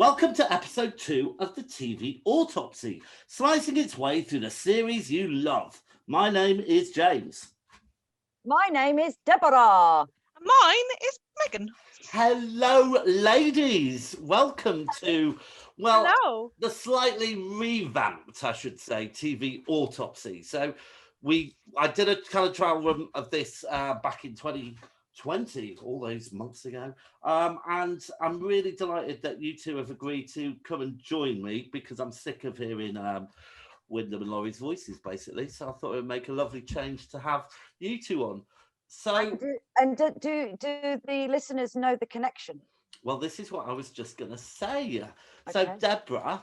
Welcome to episode 2 of the TV Autopsy, slicing its way through the series you love. My name is James. My name is Deborah. Mine is Megan. Hello, ladies. Welcome to, Hello. the slightly revamped, I should say, TV Autopsy. So I did a kind of trial run of this back in 2020, all those months ago. And I'm really delighted that you two have agreed to come and join me because I'm sick of hearing Wyndham and Laurie's voices, basically. So I thought it would make a lovely change to have you two on. So, Do the listeners know the connection? well, this is what I was just going to say. So, Okay. Deborah,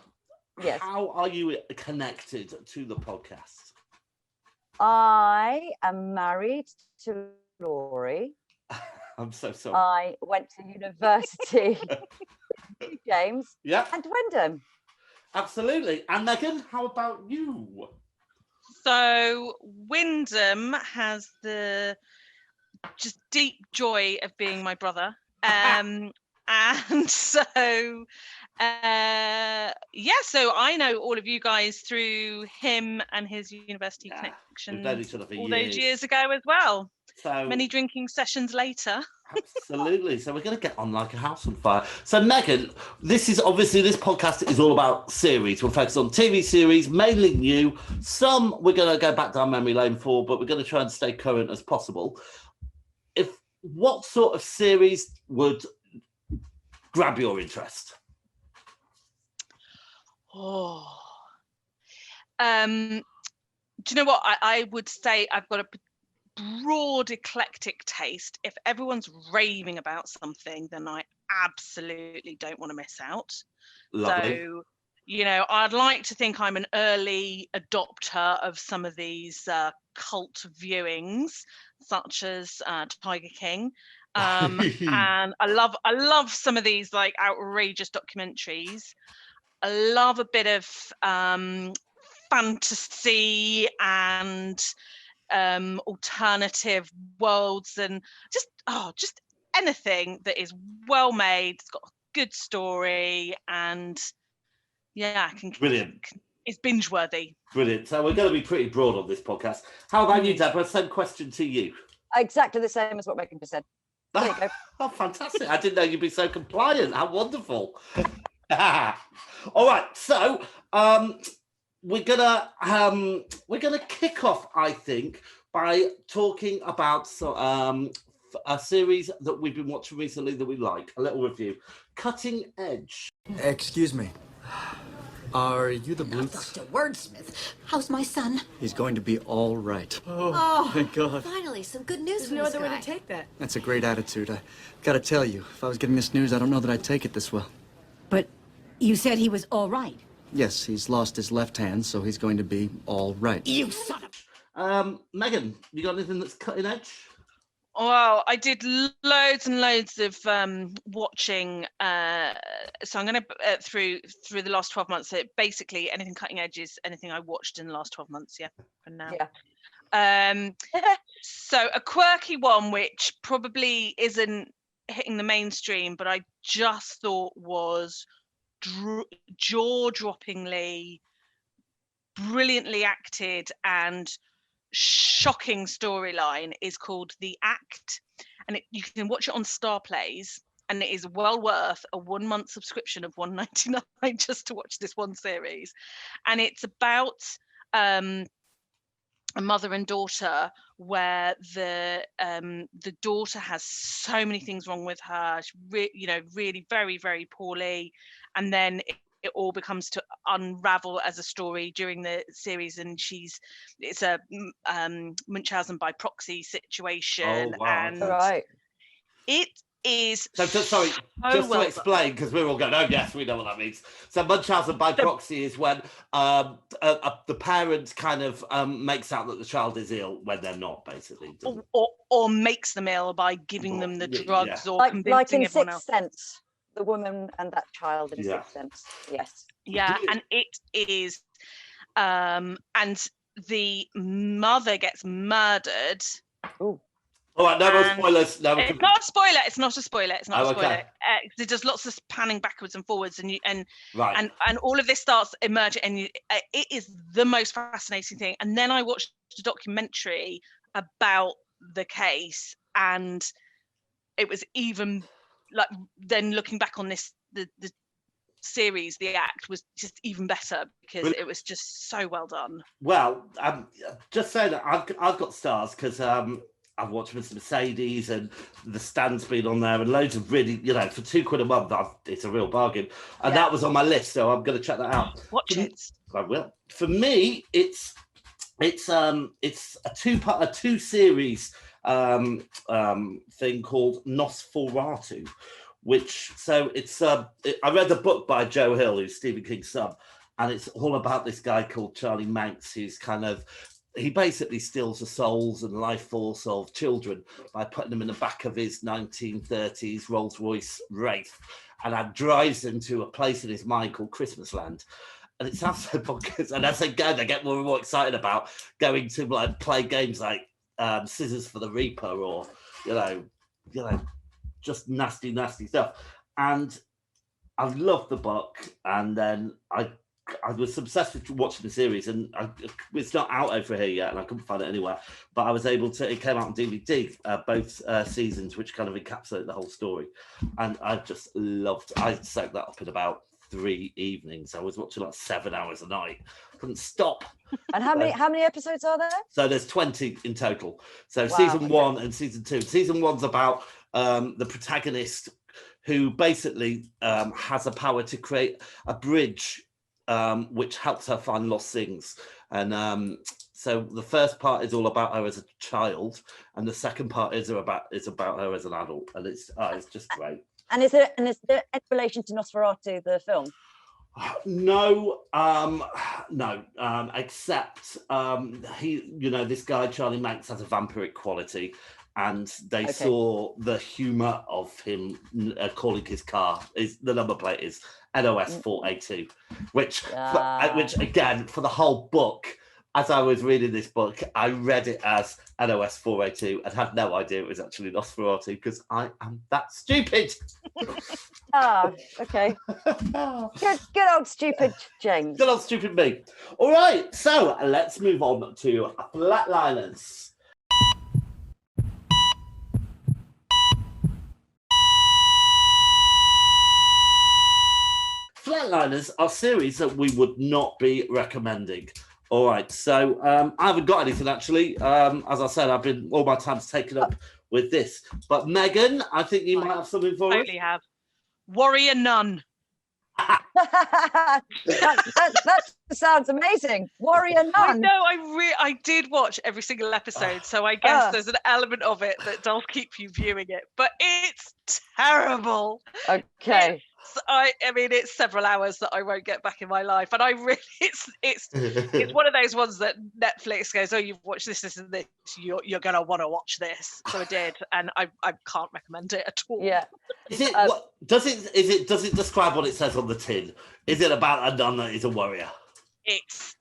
Yes. how are you connected to the podcast? I am married to Laurie. I'm so sorry. I went to university with James Yeah, and Wyndham. absolutely. And Megan, how about you? So Wyndham has the just deep joy of being my brother. And so so I know all of you guys through him and his university Yeah, connection we've known each other for all years. those years ago as well. So Many drinking sessions later. absolutely. So we're going to get on like a house on fire. So Megan, this podcast is all about series. We'll focus on TV series, mainly new. Some we're going to go back down memory lane for, but we're going to try and stay current as possible. What sort of series would grab your interest? Do you know what? I would say I've got a broad eclectic taste. If everyone's raving about something, then I absolutely don't want to miss out. Lovely. So, I'd like to think I'm an early adopter of some of these cult viewings, such as Tiger King. And I love some of these like outrageous documentaries. I love a bit of fantasy and alternative worlds, and just anything that is well made. It's got a good story, and Brilliant. It's binge worthy. Brilliant. So we're going to be pretty broad on this podcast. How about you, Deborah? Same question to you. Exactly the same as what Megan just said. There you go. Oh, fantastic. I didn't know you'd be so compliant. How wonderful. All right. So we're gonna kick off, I think, by talking about a series that we've been watching recently that we like. A little review. Cutting Edge. Excuse me. Are you the Bluths? Dr. Wordsmith, how's my son? He's going to be all right. Oh, Thank God. finally, some good news There's from no this other way guy. to take that. That's a great attitude. I gotta tell you, if I was getting this news, I don't know that I'd take it this well. But you said he was all right. Yes, he's lost his left hand, so he's going to be all right. You son of... Megan, you got anything that's cutting edge? Well, I did loads and loads of watching. So I'm going to through the last 12 months. So basically, anything cutting edge is anything I watched in the last 12 months. Yeah, for now. Yeah. So a quirky one, which probably isn't hitting the mainstream, but I just thought was jaw-droppingly, brilliantly acted and shocking storyline is called The Act, and you can watch it on Star Plays, and it is well worth a 1 month subscription of $1.99 just to watch this one series. And it's about a mother and daughter where the daughter has so many things wrong with her. She's really very, very poorly, and then it all becomes to unravel as a story during the series, and it's a Munchausen by proxy situation. Oh, wow. And Right. it is So just to explain, because we're all going, oh yes, we know what that means. So Munchausen by proxy is when the parent kind of makes out that the child is ill when they're not, basically. or makes them ill by giving them the drugs, or Like convincing in everyone Sixth else. Sense, the woman and that child in Sixth Sense. Yes. Yeah, and it is, and the mother gets murdered Ooh. All right, no more And spoilers. No, It's not a spoiler. It's not a spoiler. It's not Oh, a spoiler. okay. There's just lots of panning backwards and forwards, and right. and all of this starts emerging, and it is the most fascinating thing. And then I watched a documentary about the case, and it was even like then looking back on this the series, The Act, was just even better because it was just so well done. Well, just saying that I've got stars because I've watched Mr. Mercedes and The Stand's been on there and loads of really, for £2 a month, it's a real bargain. And that was on my list, so I'm going to check that out. Watch it. I will. For me, it's a two series thing called Nosferatu, I read the book by Joe Hill, who's Stephen King's son, and it's all about this guy called Charlie Manx, who's he basically steals the souls and life force of children by putting them in the back of his 1930s Rolls-Royce Wraith, and drives them to a place in his mind called Christmasland. And it sounds so bonkers. And as they go, they get more and more excited about going to play games like Scissors for the Reaper, or just nasty stuff. And I've loved the book, and then I was obsessed with watching the series, and it's not out over here yet, and I couldn't find it anywhere. But I was able to. It came out on DVD, both seasons, which kind of encapsulate the whole story, and I just loved. I soaked that up in about 3 evenings. I was watching like 7 hours a night. Couldn't stop. And how many episodes are there? So there's 20 in total. So Wow, season 1 and season 2. Season 1's about the protagonist who basically has a power to create a bridge which helps her find lost things. And so the first part is all about her as a child, and the second part is about her as an adult, and it's just great. And is there any relation to Nosferatu, the film? No, except this guy Charlie Manx has a vampiric quality, and they saw the humour of him calling his car. The number plate is NOS 482, which again, for the whole book, as I was reading this book, I read it as NOS 482 and had no idea it was actually Nosferatu, because I am that stupid. Okay. Good old stupid James. Good old stupid me. All right, so let's move on to Flatliners. Flatliners are series that we would not be recommending. All right, so I haven't got anything actually. As I said, all my time's taken up with this. But Megan, I think you might have something for us. Totally have. Warrior Nun. that sounds amazing. Warrior Nun. I know. I did watch every single episode, so I guess there's an element of it that does keep you viewing it. But it's terrible. Okay. I mean, it's several hours that I won't get back in my life, and I really, it's one of those ones that Netflix goes, oh, you've watched this, and this, you're gonna want to watch this. So I did, and I can't recommend it at all. Yeah. Does it describe what it says on the tin? Is it about a nun that is a warrior? It's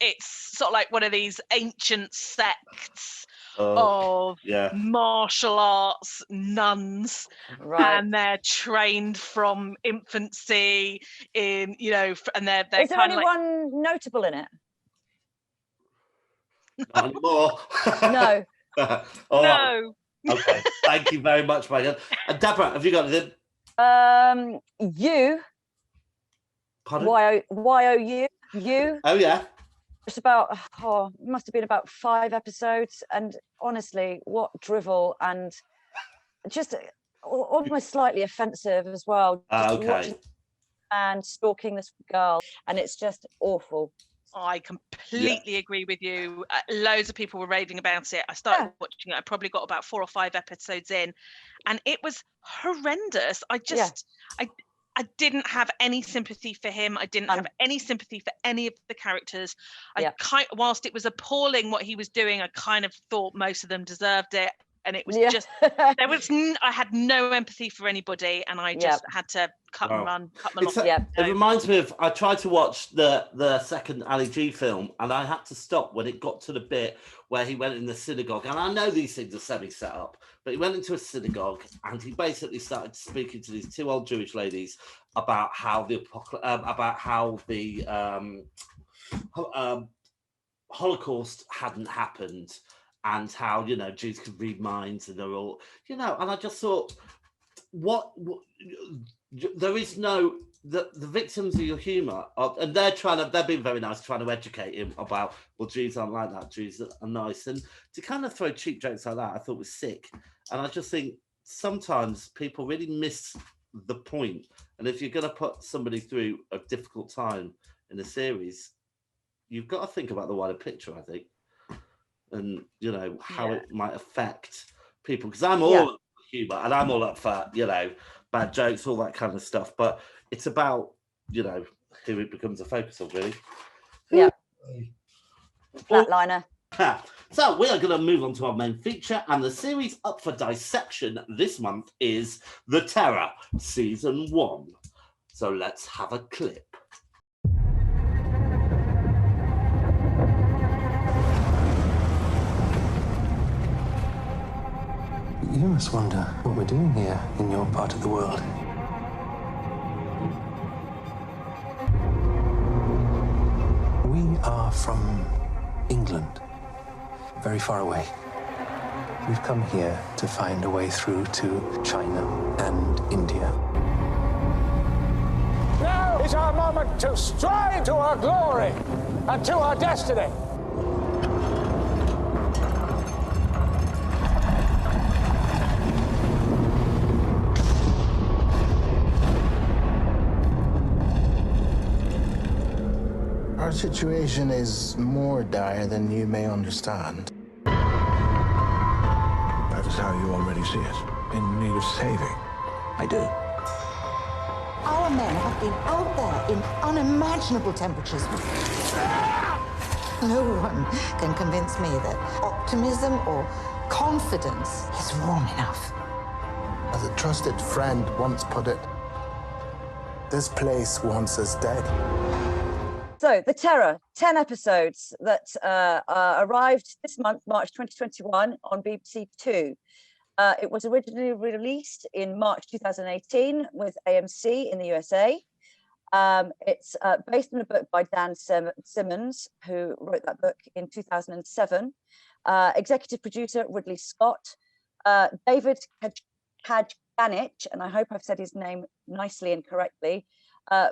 sort of like one of these ancient sects of martial arts nuns, right? And they're trained from infancy in, and they're Is there anyone notable in it? Not anymore. No. No. Okay. Thank you very much, Megan. And Deborah, have you got anything? You. Pardon? YOU. You. Oh yeah. It's about, it must have been about 5 episodes, and honestly, what drivel, and just almost slightly offensive as well. Okay. And stalking this girl, and it's just awful. I completely agree with you. Loads of people were raving about it. I started watching it. I probably got about 4 or 5 episodes in, and it was horrendous. I didn't have any sympathy for him. I didn't have any sympathy for any of the characters. Whilst it was appalling what he was doing, I kind of thought most of them deserved it. and it was Yeah. just there was I had no empathy for anybody, and I just had to cut and run, cut my losses. Yeah. It reminds me of, I tried to watch the second Ali G film, and I had to stop when it got to the bit where he went in the synagogue. And I know these things are semi-set up, but he went into a synagogue and he basically started speaking to these two old Jewish ladies about how the Holocaust hadn't happened, and how, you know, Jews could read minds, and they're all, you know, and I just thought, what there is no, the victims of your humor and they're being very nice, trying to educate him about, well, Jews aren't like that, Jews are nice, and to kind of throw cheap jokes like that I thought was sick. And I just think sometimes people really miss the point, and if you're going to put somebody through a difficult time in a series, you've got to think about the wider picture, I think, and, you know, how it might affect people, because I'm all up for humor and I'm all up for, you know, bad jokes, all that kind of stuff, but it's about, you know, who it becomes a focus of, really. Yeah. Flatliner. So we are going to move on to our main feature, and the series up for dissection this month is The Terror Season 1. So let's have a clip. You must wonder what we're doing here in your part of the world. We are from England, very far away. We've come here to find a way through to China and India. Now is our moment to stride to our glory and to our destiny. Our situation is more dire than you may understand. That is how you already see it. In need of saving. I do. Our men have been out there in unimaginable temperatures. No one can convince me that optimism or confidence is wrong enough. As a trusted friend once put it, this place wants us dead. So, The Terror, 10 episodes that arrived this month, March 2021, on BBC Two. It was originally released in March 2018 with AMC in the USA. It's based on a book by Dan Simmons, who wrote that book in 2007. Executive producer Ridley Scott. David Kajganich, and I hope I've said his name nicely and correctly,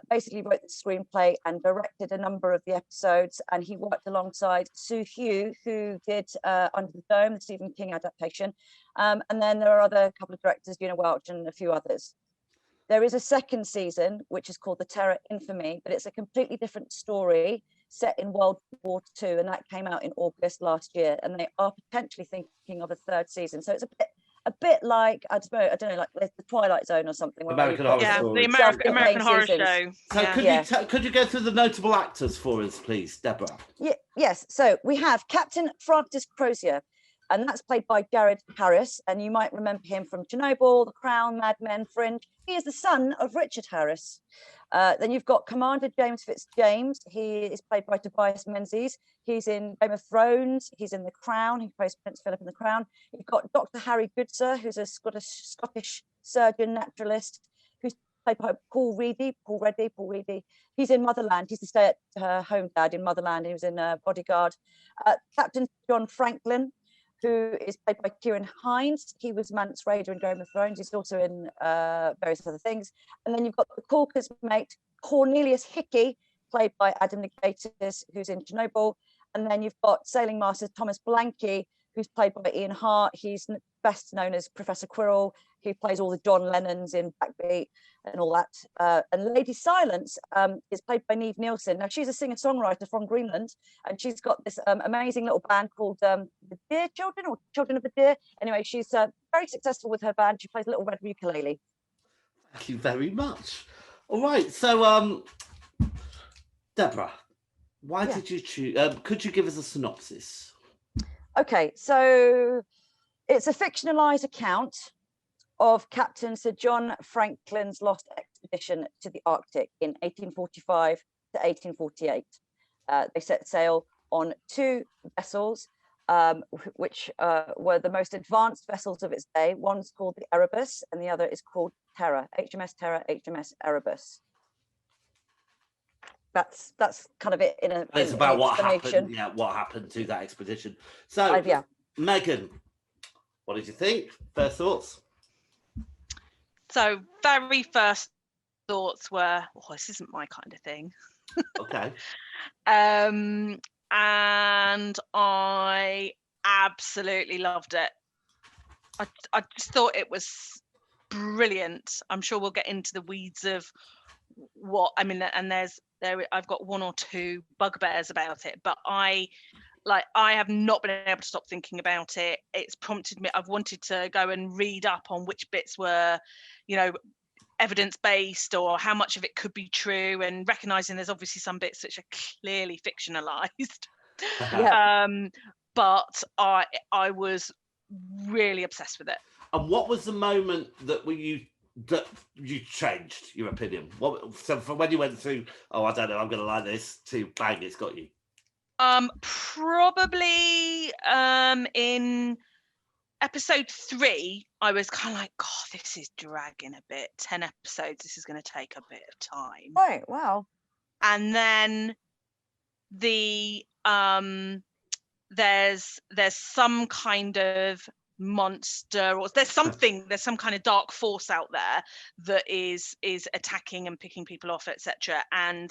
basically wrote the screenplay and directed a number of the episodes, and he worked alongside Sue Hugh, who did Under the Dome, the Stephen King adaptation, and then there are other couple of directors, Una Welch and a few others. There is a second season, which is called The Terror Infamy, but it's a completely different story set in World War II, and that came out in August last year, and they are potentially thinking of a third season. So it's a bit like, I don't know, like the Twilight Zone or something. American Horror Story. The American Horror Show. So could you go through the notable actors for us, please, Deborah? Yes. So we have Captain Francis Crozier, and that's played by Jared Harris, and you might remember him from Chernobyl, The Crown, Mad Men, Fringe. He is the son of Richard Harris. Then you've got Commander James Fitzjames. He is played by Tobias Menzies. He's in Game of Thrones. He's in The Crown. He plays Prince Philip in The Crown. You've got Dr. Harry Goodser, who's a Scottish surgeon naturalist, who's played by Paul Reedy. He's in Motherland. He's the stay-at-home dad in Motherland. He was in Bodyguard. Captain John Franklin, who is played by Kieran Hines. He was Mance Rayder in Game of Thrones. He's also in various other things. And then you've got the Corker's mate, Cornelius Hickey, played by Adam Nigatis, who's in Chernobyl. And then you've got Sailing Master Thomas Blanky, who's played by Ian Hart. He's best known as Professor Quirrell. He plays all the John Lennons in Backbeat and all that. And Lady Silence is played by Neve Nielsen. Now, she's a singer-songwriter from Greenland, and she's got this amazing little band called the Deer Children, or Children of the Deer. Anyway, she's very successful with her band. She plays a little red ukulele. Thank you very much. All right, so Deborah, why did you choose? Could you give us a synopsis? Okay, so It's a fictionalized account of Captain Sir John Franklin's lost expedition to the Arctic in 1845 to 1848. They set sail on 2 vessels, which were the most advanced vessels of its day. One's called the Erebus and the other is called Terror, HMS Erebus. That's kind of it in a. It's about what happened. Yeah, what happened to that expedition. So, yeah. Megan, what did you think? First thoughts? So, very first thoughts were, oh, this isn't my kind of thing. Okay. And I absolutely loved it. I just thought it was brilliant. I'm sure we'll get into the weeds of what I mean, and I've got 1 or 2 bugbears about it, but I have not been able to stop thinking about it. It's prompted me. I've wanted to go and read up on which bits were, evidence-based or how much of it could be true, and recognizing there's obviously some bits which are clearly fictionalized. But I was really obsessed with it. And what was the moment that you changed your opinion? So from when you went through, oh, I don't know, I'm going to like this, to bang, it's got you? Probably in episode 3, I was kind of like, God, this is dragging a bit. 10 episodes, this is going to take a bit of time. Right, wow. And then there's some kind of monster, or there's some kind of dark force out there that is attacking and picking people off, etc. And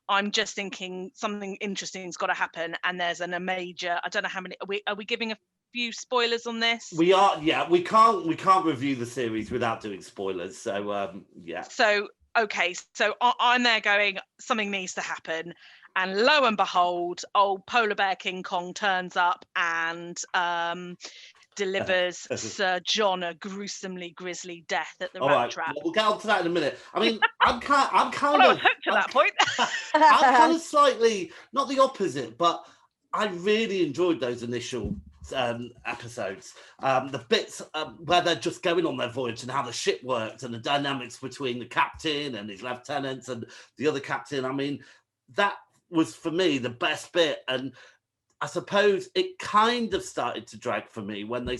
I'm just thinking something interesting's got to happen, and there's a major, I don't know how many, are we giving a few spoilers on this? We are, yeah. We can't review the series without doing spoilers, so yeah. So okay, so I'm there going, something needs to happen, and lo and behold, old polar bear King Kong turns up and delivers Sir John a gruesomely grisly death at the rat trap. We'll get on to that in a minute. I mean, I'm kind well, I was hooked at that point. I'm kind of slightly not the opposite, but I really enjoyed those initial episodes. The bits where they're just going on their voyage and how the ship worked and the dynamics between the captain and his lieutenants and the other captain. I mean, that was for me the best bit, and I suppose it kind of started to drag for me when they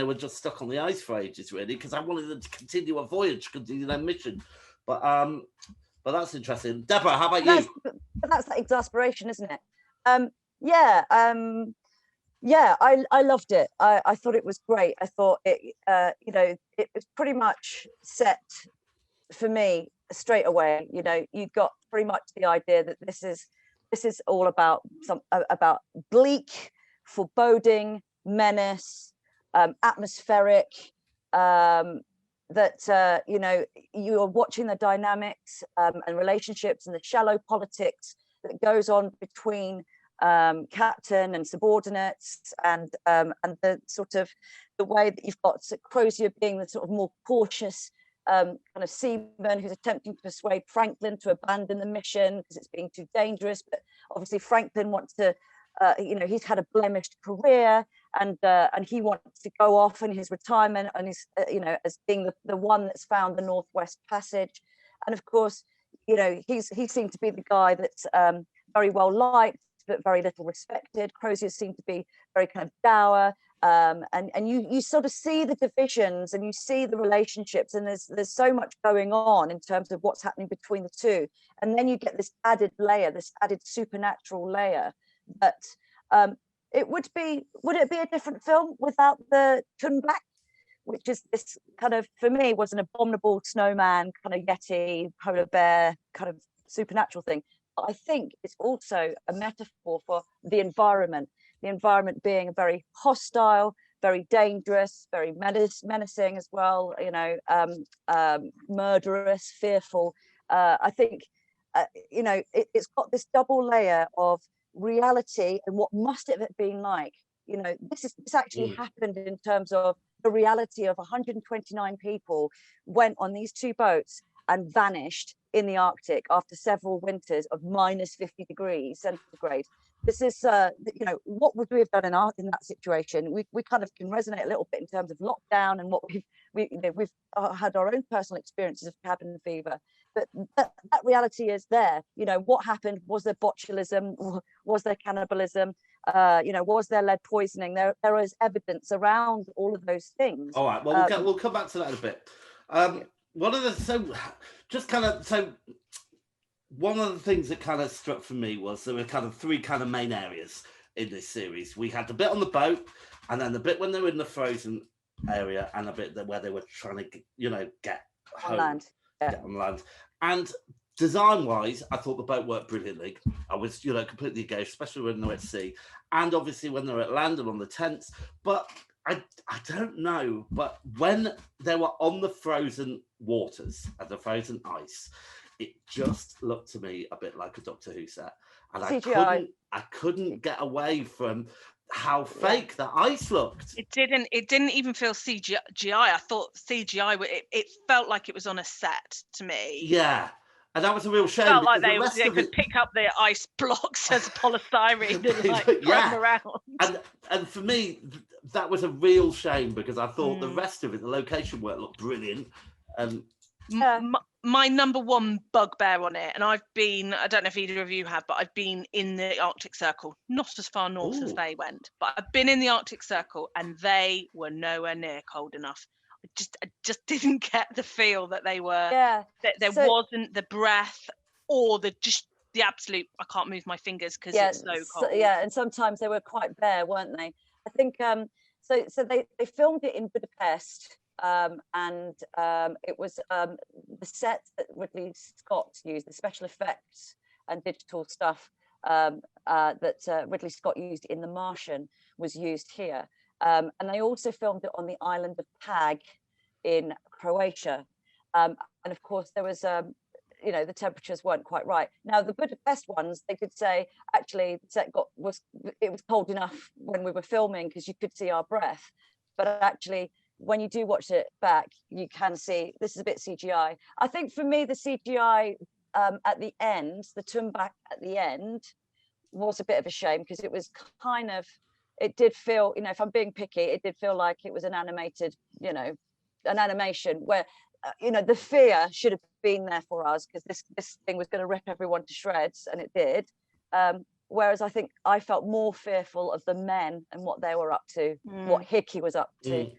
were just stuck on the ice for ages, really, because I wanted them to continue a voyage, continue their mission. But that's interesting. Deborah, how about you? That's that exasperation, isn't it? I loved it. I thought it was great. I thought it was pretty much set for me straight away. You got pretty much the idea that this is all about about bleak, foreboding, menace, atmospheric. That you are watching the dynamics and relationships and the shallow politics that goes on between captain and subordinates, and the sort of the way that you've got Crozier being the sort of more cautious kind of seaman who's attempting to persuade Franklin to abandon the mission because it's being too dangerous. But obviously Franklin wants to, he's had a blemished career, and he wants to go off in his retirement, and he's, as being the one that's found the Northwest Passage. And of course, he seemed to be the guy that's very well liked, but very little respected. Crozier seemed to be very kind of dour. And you sort of see the divisions and you see the relationships, and there's so much going on in terms of what's happening between the two. And then you get this added layer, this added supernatural layer that would it be a different film without the Tunbak, which is this kind of, for me, was an abominable snowman, kind of yeti, polar bear, kind of supernatural thing. But I think it's also a metaphor for the environment being a very hostile, very dangerous, very menacing as well, murderous, fearful. I think, it's got this double layer of reality and what must it have been like. This actually happened in terms of the reality of 129 people went on these 2 boats and vanished in the Arctic after several winters of -50 degrees centigrade. this is, you know, what would we have done in that situation? We kind of can resonate a little bit in terms of lockdown and what we've had our own personal experiences of cabin fever. But that reality is there. You know, what happened? Was there botulism? Was there cannibalism? You know, was there lead poisoning? There is evidence around all of those things. All right. Well, we'll come back to that in a bit. One of the things that kind of struck for me was there were kind of three kind of main areas in this series. We had the bit on the boat, and then the bit when they were in the frozen area, and a bit where they were trying to, you know, get home, land. Yeah. get on land. And design-wise, I thought the boat worked brilliantly. I was, you know, completely engaged, especially when they were at sea, and obviously when they were at land and on the tents. But I don't know, but when they were on the frozen waters and the frozen ice, it just looked to me a bit like a Doctor Who set, and I couldn't get away from how fake the ice looked. It didn't even feel CGI. I thought CGI. It felt like it was on a set to me. Yeah. And that was a real shame. Felt like they could pick up the ice blocks as polystyrene and like throw them around. And for me, that was a real shame because I thought the rest of it, the location work looked brilliant. My number one bugbear on it, and I don't know if either of you have, but I've been in the Arctic Circle, not as far north as they went, but I've been in the Arctic Circle and they were nowhere near cold enough. I just didn't get the feel that they were, that there wasn't the breath or the absolute, I can't move my fingers because it's so cold. And sometimes they were quite bare, weren't they? I think, so they filmed it in Budapest. And it was the set that Ridley Scott used, the special effects and digital stuff that Ridley Scott used in The Martian was used here. And they also filmed it on the island of Pag in Croatia. And of course, there was, you know, the temperatures weren't quite right. Now, the Budapest ones, they could say, actually, the set was cold enough when we were filming because you could see our breath. But actually, when you do watch it back, you can see this is a bit CGI. I think for me, the CGI at the end, the Tumbak at the end, was a bit of a shame because it was kind of, it did feel, you know, if I'm being picky, it did feel like it was an animated, you know, an animation where, you know, the fear should have been there for us because this thing was going to rip everyone to shreds, and it did. Whereas I think I felt more fearful of the men and what they were up to, what Hickey was up to.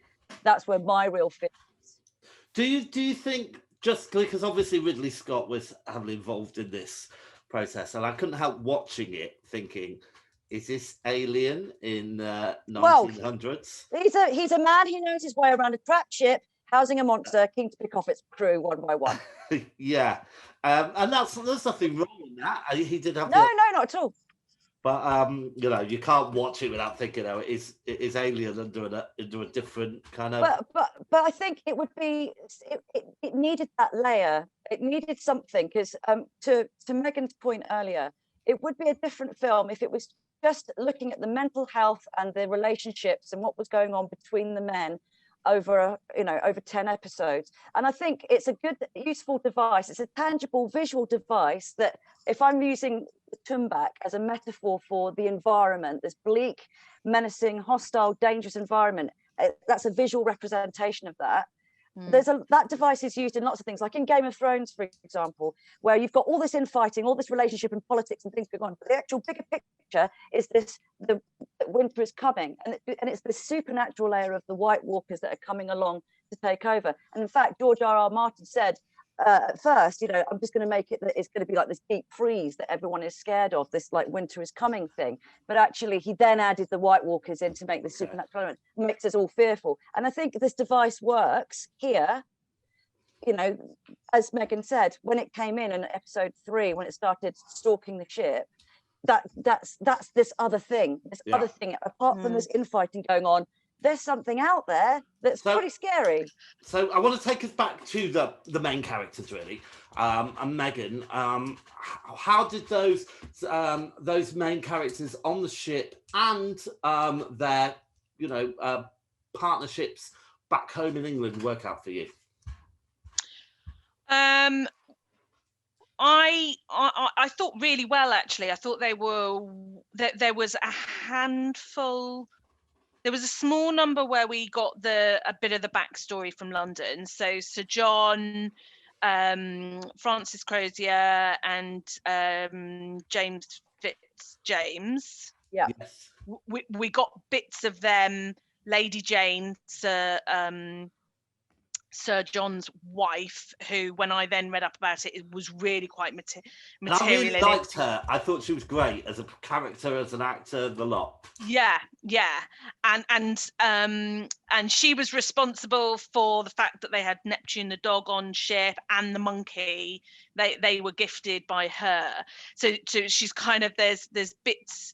That's where my real fear is. Do you think, just because obviously Ridley Scott was heavily involved in this process, and I couldn't help watching it thinking, is this Alien in 1900s? Well, he's a man who knows his way around a crap ship, housing a monster, keen to pick off its crew one by one. Yeah, and there's nothing wrong with that. He did have no, not at all. But you know, you can't watch it without thinking, oh, it is Alien under a different kind of. But I think it would be it needed that layer. It needed something because to Megan's point earlier, it would be a different film if it was just looking at the mental health and the relationships and what was going on between the men over 10 episodes. And I think it's a good, useful device. It's a tangible visual device that if I'm using the Tumbak as a metaphor for the environment, this bleak, menacing, hostile, dangerous environment, that's a visual representation of that. That device is used in lots of things, like in Game of Thrones, for example, where you've got all this infighting, all this relationship and politics and things going on. But the actual bigger picture is the winter is coming, and it's the supernatural layer of the White Walkers that are coming along to take over. And in fact, George R.R. Martin said at first, you know, I'm just going to make it that it's going to be like this deep freeze that everyone is scared of, this like winter is coming thing. But actually, he then added the White Walkers in to make the supernatural element, makes us all fearful. And I think this device works here. You know, as Megan said, when it came in episode 3, when it started stalking the ship, that's this other thing, other thing. Apart from this infighting going on, there's something out there that's pretty scary. So I want to take us back to the main characters, really, and Megan. How did those main characters on the ship and their partnerships back home in England work out for you? I thought really well, actually. I thought there was a handful. There was a small number where we got a bit of the backstory from London. So Sir John, Francis Crozier, and James Fitzjames. Yeah. Yes. We got bits of them. Lady Jane, Sir John's wife, who, when I then read up about it, it was really quite And material. I really in liked it. her. I thought she was great as a character, as an actor, the lot. Yeah, and she was responsible for the fact that they had Neptune the dog on ship and the monkey. They were gifted by her. So she's kind of there's bits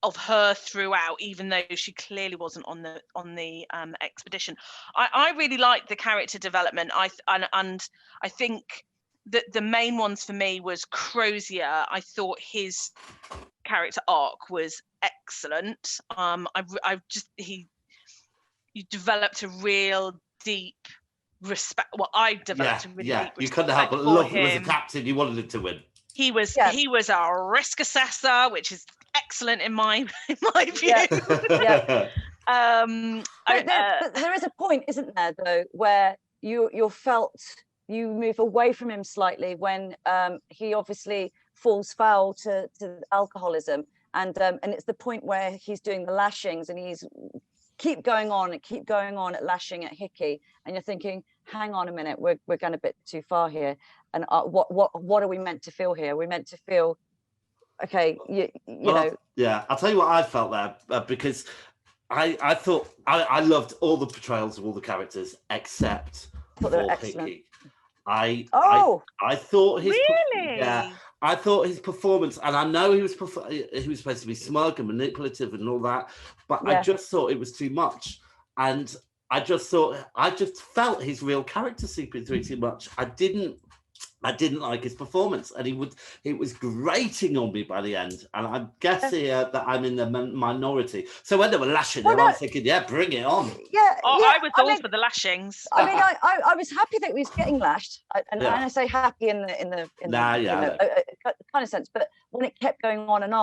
of her throughout, even though she clearly wasn't on the expedition. I really liked the character development. And I think that the main ones for me was Crozier. I thought his character arc was excellent. You developed a real deep respect. Well, I developed a really deep respect. You couldn't help but love him as a captain. You wanted him to win. He was a risk assessor, which is excellent in my view. Yeah. But there is a point, isn't there, though, where you felt you move away from him slightly when he obviously falls foul to alcoholism, and it's the point where he's doing the lashings and he's keep going on at lashing at Hickey, and you're thinking, hang on a minute, we're going a bit too far here, and what are we meant to feel here? We're meant to feel, okay, you know. Yeah, I'll tell you what I felt there, because I thought I loved all the portrayals of all the characters except for Hickey. I thought his really. I thought his performance, and I know he was supposed to be smug and manipulative and all that, but I just thought it was too much, and I just felt his real character seeping through too much. I didn't like his performance, and it was grating on me by the end. And I guess here that I'm in the minority. So when they were lashing him, I was thinking, yeah, bring it on. Yeah, I was all for the lashings. I mean, I was happy that he was getting lashed, and I say happy in the kind of sense. But when it kept going on, and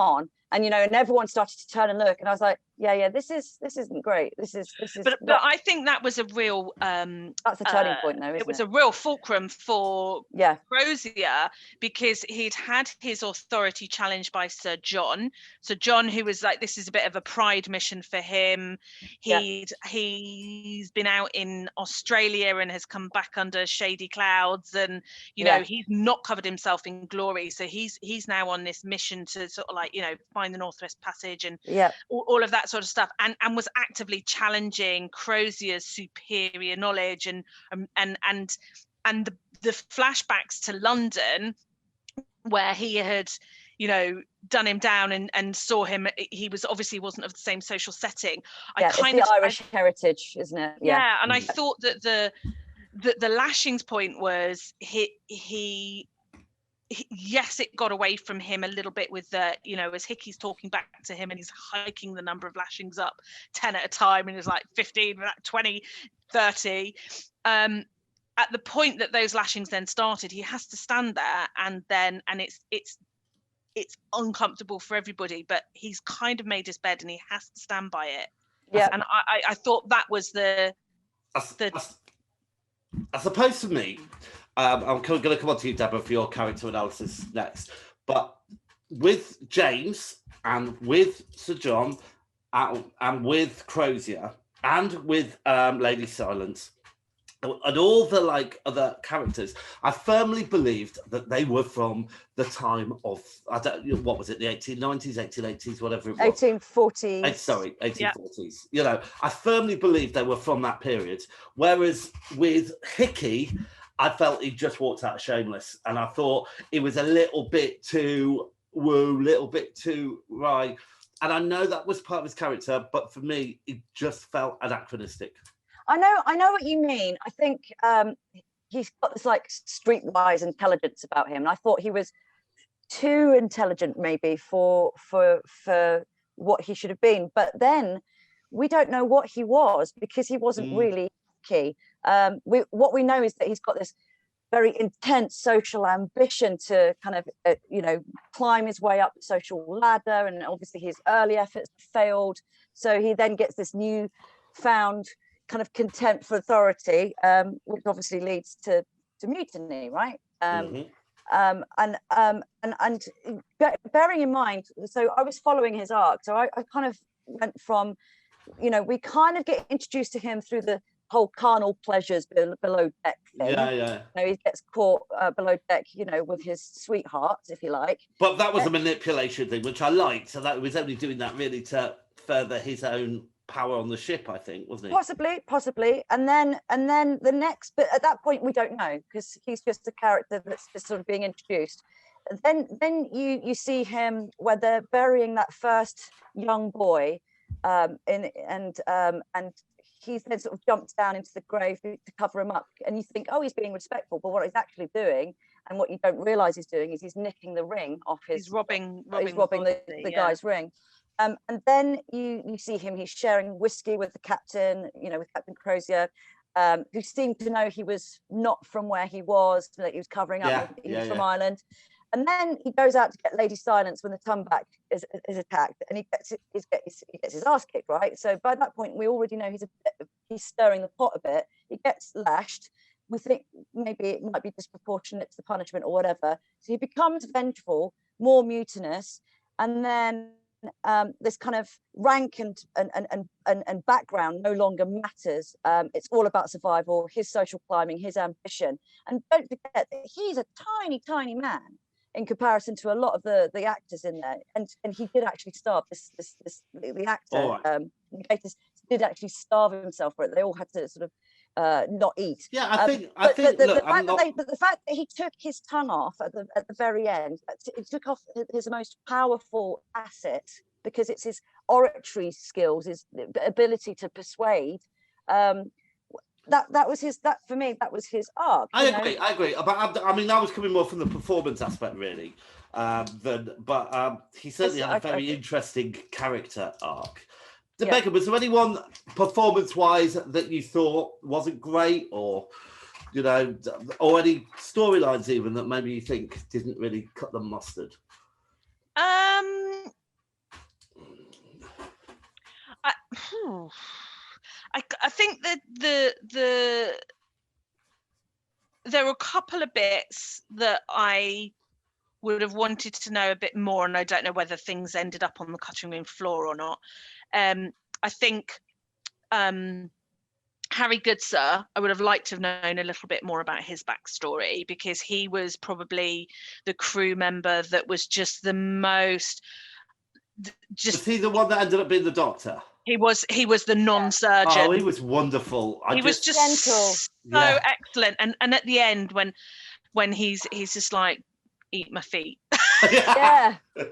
and everyone started to turn and look, and I was like, yeah, this isn't great. This is. But I think that was a real. That's a turning point, though. It was a real fulcrum for Crozier, because he'd had his authority challenged by Sir John. Sir John, who was like, this is a bit of a pride mission for him. He's been out in Australia and has come back under shady clouds, and he's not covered himself in glory. So he's now on this mission to sort of like find the Northwest Passage and all of that sort of stuff, and was actively challenging Crozier's superior knowledge and the flashbacks to London, where he had done him down and saw him. He wasn't of the same social setting. It's the Irish heritage, isn't it? Yeah, and I thought that the lashings point was he yes, it got away from him a little bit with the, as Hickey's talking back to him and he's hiking the number of lashings up 10 at a time, and it's like 15, 20, 30. At the point that those lashings then started, he has to stand there, and it's uncomfortable for everybody, but he's kind of made his bed and he has to stand by it. Yeah. And I thought that was I suppose for me, I'm going to come on to you, Deborah, for your character analysis next. But with James and with Sir John and with Crozier and with Lady Silence and all the other characters, I firmly believed that they were from the time of, what was it, the 1890s, 1880s, whatever it was. 1840s. 1840s. Yeah. I firmly believed they were from that period. Whereas with Hickey, I felt he just walked out of Shameless, and I thought it was a little bit too woo, little bit too right. And I know that was part of his character, but for me, it just felt anachronistic. I know what you mean. I think he's got this streetwise intelligence about him, and I thought he was too intelligent maybe for what he should have been. But then we don't know what he was, because he wasn't really key. What we know is that he's got this very intense social ambition to kind of, climb his way up the social ladder. And obviously his early efforts failed. So he then gets this new found kind of contempt for authority, which obviously leads to mutiny, right? And bearing in mind, so I was following his arc. So I kind of went from, we kind of get introduced to him through the whole carnal pleasures below deck thing. He gets caught below deck, with his sweetheart, if you like. But that was a manipulation thing, which I liked. So that was only doing that really to further his own power on the ship, I think, wasn't it? Possibly. And then the next, but at that point we don't know, because he's just a character that's just sort of being introduced. Then you see him where they're burying that first young boy, and he then sort of jumps down into the grave to cover him up, and you think, oh, he's being respectful, but what he's actually doing, and what you don't realize he's doing, is he's nicking the ring off his. He's robbing the guy's ring. And then you see him, he's sharing whiskey with the captain, with Captain Crozier, who seemed to know he was not from where he was, that he was covering up, he was from Ireland. And then he goes out to get Lady Silence when the Tumback is attacked, and he gets his ass kicked, right? So by that point, we already know he's stirring the pot a bit. He gets lashed. We think maybe it might be disproportionate to the punishment or whatever. So he becomes vengeful, more mutinous, and then this kind of rank and background no longer matters. It's all about survival, his social climbing, his ambition. And don't forget that he's a tiny man in comparison to a lot of the actors in there. And he did actually starve the actor. Gatiss did actually starve himself for it. They all had to sort of not eat. Yeah, I think. The fact that he took his tongue off at the very end, it took off his most powerful asset, because it's his oratory skills, his ability to persuade. That was his. That for me, that was his arc. I agree. But I mean, I was coming more from the performance aspect, really. But he certainly had a very interesting character arc. Megan, was there anyone performance-wise that you thought wasn't great, or or any storylines even that maybe you think didn't really cut the mustard? I think that there were a couple of bits that I would have wanted to know a bit more, and I don't know whether things ended up on the cutting room floor or not. I think Harry Goodsir, I would have liked to have known a little bit more about his backstory, because he was probably the crew member that was just the most. Was he the one that ended up being the doctor? He was the non-surgeon. Oh, he was wonderful. He was just gentle, so excellent. And at the end, when he's just like, eat my feet. Yeah. And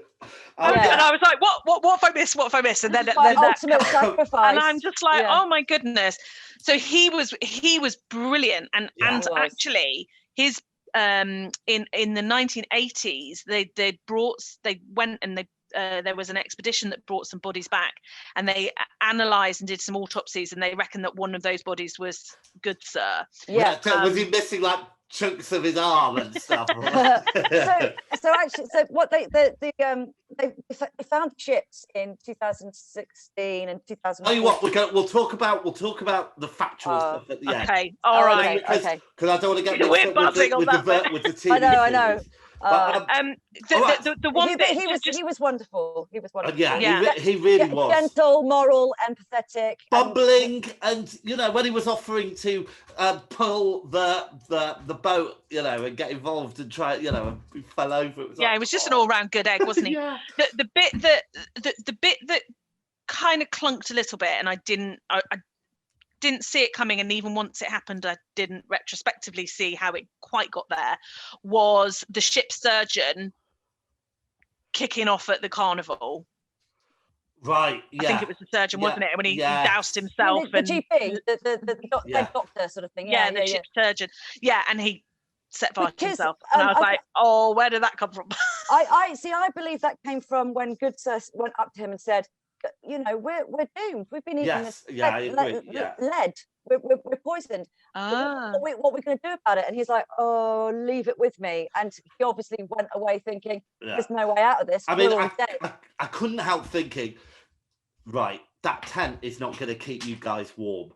I was like, what have I missed? What have I missed? And then ultimate sacrifice. And I'm just like, oh my goodness. So he was brilliant. And actually his in the 1980s, they went and there was an expedition that brought some bodies back, and they analysed and did some autopsies, and they reckon that one of those bodies was Goodsir. Yeah. Was he missing like chunks of his arm and stuff? so what they found ships in 2016 and 2000. Tell you what, we'll talk about the factual stuff at the end. Okay, all right. Because I don't want to get mixed up with the TV. I know. But, the one bit he was wonderful. He was wonderful. He really was gentle, moral, empathetic, bumbling, and when he was offering to pull the boat, and get involved and try, and he fell over. It was just an all-round good egg, wasn't he? The bit that kind of clunked a little bit, and I didn't see it coming, and even once it happened, I didn't retrospectively see how it quite got there, was the ship surgeon kicking off at the carnival. Right, I think it was the surgeon, wasn't it? When he doused himself. The GP, the doctor sort of thing. The ship surgeon. Yeah, and he set fire to himself. And I was like, oh, where did that come from? I believe that came from when Goodsir went up to him and said, you know, we're doomed. We've been eating Yes, this yeah, I agree, yeah. lead. We're poisoned. Ah. What are we going to do about it? And he's like, oh, leave it with me. And he obviously went away thinking, Yeah. there's no way out of this. I mean, We're all dead. I couldn't help thinking, right, that tent is not going to keep you guys warm.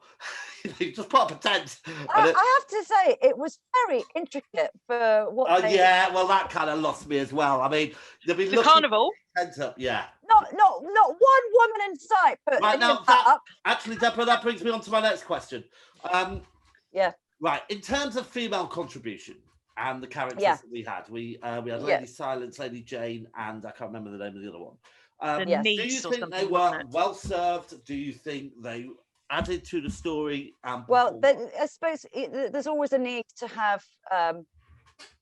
You just put up a tent. I have to say, it was very intricate for what they... Yeah, well, that kind of lost me as well. I mean, they've been The looking carnival. tent up, yeah. Not one woman in sight, but Right, now, actually, Deborah, that brings me on to my next question. Yeah. Right, in terms of female contribution and the characters Yeah. that we had Yeah. Lady Silence, Lady Jane, and I can't remember the name of the other one. The Yes. Do you niece or think they something, were wasn't it? well served? Do you think they added to the story? Well, I suppose there's always a need to have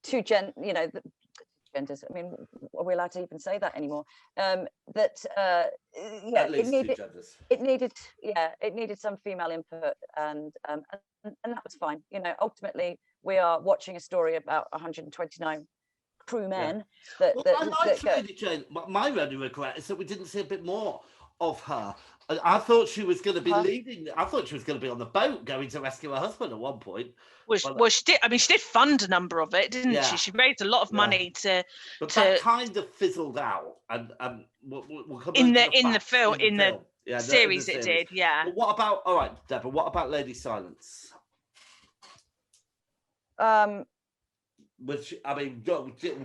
two genders. I mean, are we allowed to even say that anymore? Yeah, At least two genders. it needed some female input, and that was fine. You know, ultimately we are watching a story about 129 crew men. I liked Lady Jane. My only regret is that we didn't see a bit more of her. I thought she was going to be leading. I thought she was going to be on the boat going to rescue her husband at one point. Well, she did. I mean, she did fund a number of it, didn't she? She raised a lot of money But that kind of fizzled out, and we'll come in back to the facts film, in the Yeah, series it did, yeah. But what about, all right, Deborah, what about Lady Silence? Was she, I mean,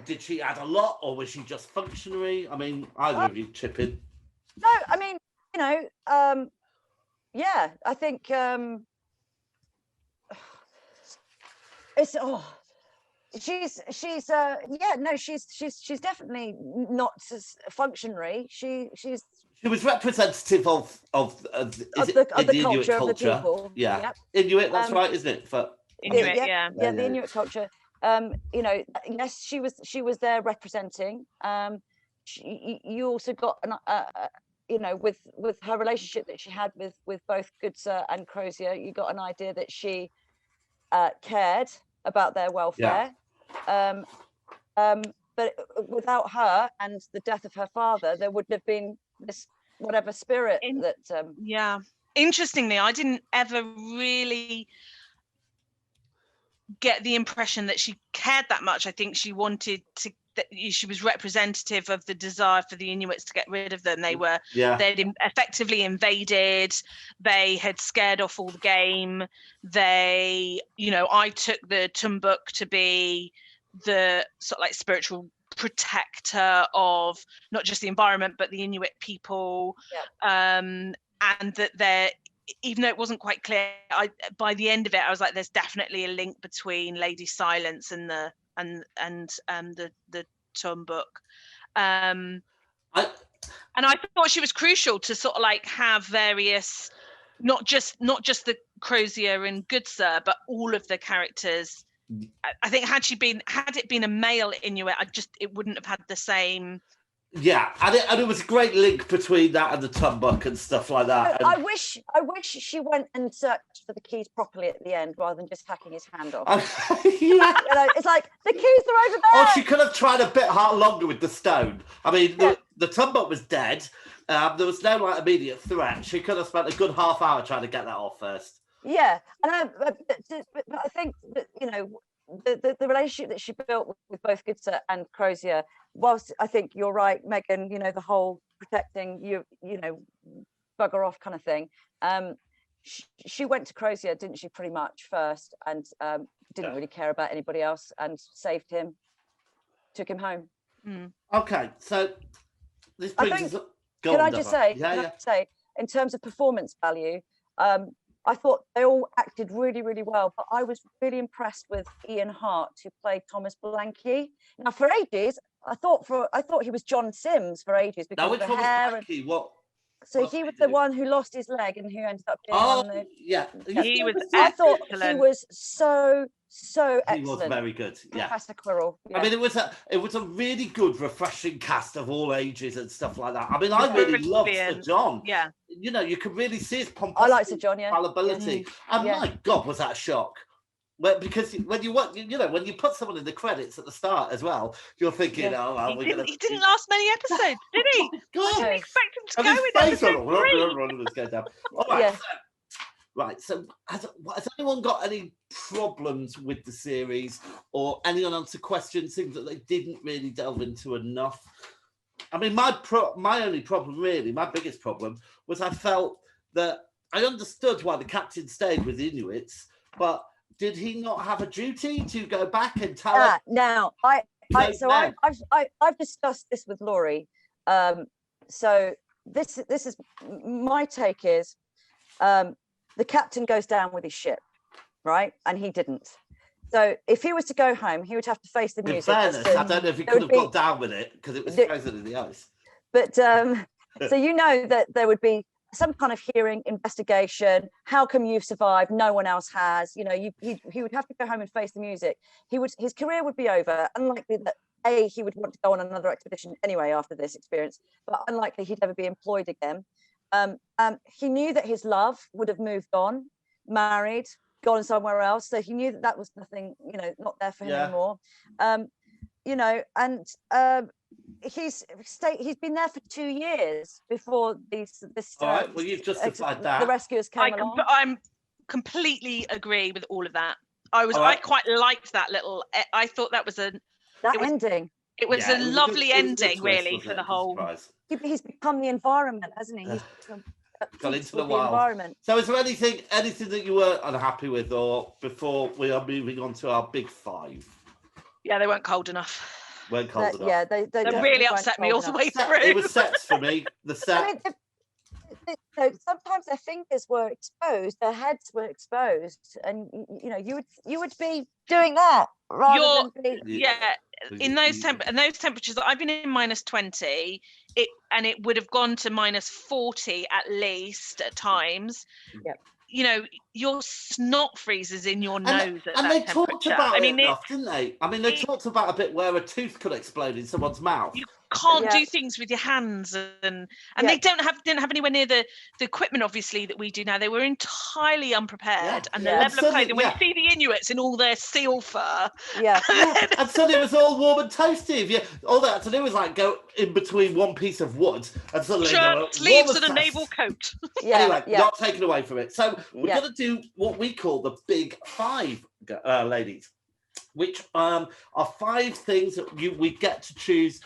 did she add a lot, or was she just functionary? I mean, either of you chip in. No, I mean, you know, yeah, I think it's she's definitely not functionary. She was representative of the Inuit culture of the culture. people. Yeah, Yep. Inuit. That's right, isn't it? For Inuit, the Inuit culture. You know, yes, she was there representing. You also got you know, with her relationship that she had with both Goodsir and Crozier, you got an idea that she cared about their welfare. But without her and the death of her father, there wouldn't have been this whatever spirit that. Yeah. Interestingly, I didn't ever really get the impression that she cared that much. I think she wanted to. She was representative of the desire for the Inuits to get rid of them. They'd effectively invaded. They had scared off all the game. I took the Tumbuk to be the sort of like spiritual protector of not just the environment but the Inuit people. And that even though it wasn't quite clear, by the end of it I was like, there's definitely a link between Lady Silence and the Tumbuk. And I thought she was crucial to sort of like have various, not just the Crozier and Goodsir, but all of the characters. I think had it been a male Inuit, it wouldn't have had the same. Yeah, and it was a great link between that and the Tumbuk and stuff like that. I wish she went and searched for the keys properly at the end rather than just hacking his hand off. Yeah. You know, it's like the keys are over there. Or she could have tried a bit longer with the stone. I mean, the Tumbuk was dead. There was no like immediate threat. She could have spent a good half hour trying to get that off first. Yeah, and but I think that, you know, the relationship that she built with both Goodsir and Crozier, whilst I think you're right, Megan, you know, the whole protecting you know, bugger off kind of thing. She went to Crozier, didn't she, pretty much first, and didn't really care about anybody else, and saved him, took him home. Okay, so this brings us. Can I just say, in terms of performance value, I thought they all acted really, really well, but I was really impressed with Ian Hart, who played Thomas Blanky. Now, for ages, I thought he was John Sims for ages because of the hair. Blanky? What? So he was the one who lost his leg and who ended up being on the. Yeah, he was. I thought he was so excellent. He was very good. Yeah, Professor Quirrell. Yeah. I mean, it was a really good, refreshing cast of all ages and stuff like that. I mean, I really loved Sir John. Yeah, you know, you could really see his pomposity. I like Sir John. Yeah, fallibility. And my God, was that a shock? Well, because when you want, when you put someone in the credits at the start as well, you're thinking, Yeah. oh, well, He didn't last many episodes, did he? God. I didn't expect him to And go his in face episode went, 3. was going down. All right, Yeah. so has anyone got any problems with the series or any unanswered questions, things that they didn't really delve into enough? I mean, my only problem, really, my biggest problem, was I felt that I understood why the captain stayed with the Inuits, but did he not have a duty to go back and tell us? Now, I've discussed this with Laurie. So this is my take is the captain goes down with his ship, right? And he didn't. So if he was to go home, he would have to face the In music. fairness, I don't know if he could have got down with it because it was frozen in the ice. But so that there would be some kind of hearing, investigation. How come you've survived? No one else has. He would have to go home and face the music. His career would be over. Unlikely that he would want to go on another expedition anyway after this experience, but unlikely he'd ever be employed again. He knew that his love would have moved on, married, gone somewhere else. So he knew that was nothing, not there for him anymore. He's been there for 2 years before this. All right, well, you've justified that. The rescuers came along. I'm completely agree with all of that. I quite liked that little. I thought that was ending. It was a lovely ending, really, for the whole. He's become the environment, hasn't he? He's got into the wild environment. So is there anything that you were unhappy with, or before we are moving on to our big 5? Yeah, they weren't cold enough. Weren't cold enough. Yeah, they really upset me all the way through. It was sets for me. The set. So sometimes their fingers were exposed, their heads were exposed, and you would be doing that rather than in those temperatures. I've been in -20. It would have gone to -40 at least at times. Yep. Your snot freezes in your nose at and that they temperature. talked about it enough, didn't they? I mean, they talked about a bit where a tooth could explode in someone's mouth. You can't do things with your hands, and they didn't have anywhere near the equipment, obviously, that we do now. They were entirely unprepared, and the level of clothing. When you see the Inuits in all their seal fur, and suddenly it was all warm and toasty. All they had to do was go in between one piece of wood and suddenly shirt, sleeves, and a naval coat. Anyway, not taken away from it. So we're going to do what we call the big 5, ladies, which are 5 things that we get to choose.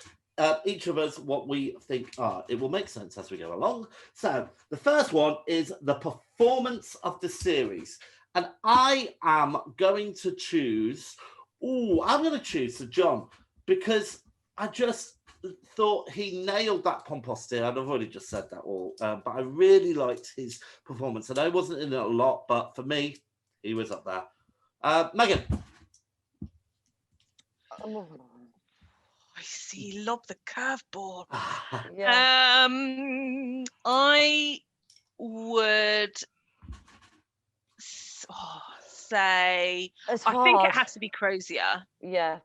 Each of us what we think are. It will make sense as we go along. So the first one is the performance of the series, and I am going to choose. I'm going to choose Sir John because I just thought he nailed that pomposity. And I've already just said that all, but I really liked his performance. And I wasn't in it a lot, but for me, he was up there. Megan. I see, lob the curveball. Yeah. I would say I think it has to be Crozier. Yeah,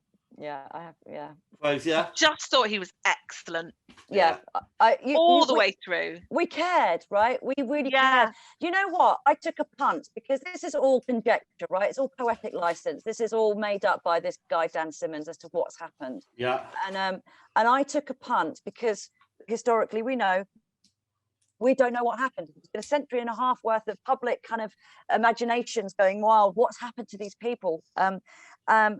I have. Yeah. Crozier. Just thought he was excellent. Yeah, all the way through. We cared, right? We really cared. You know what? I took a punt because this is all conjecture, right? It's all poetic license. This is all made up by this guy Dan Simmons as to what's happened. Yeah. And I took a punt because historically we don't know what happened. It's been a century and a half worth of public kind of imaginations going wild. What's happened to these people? And I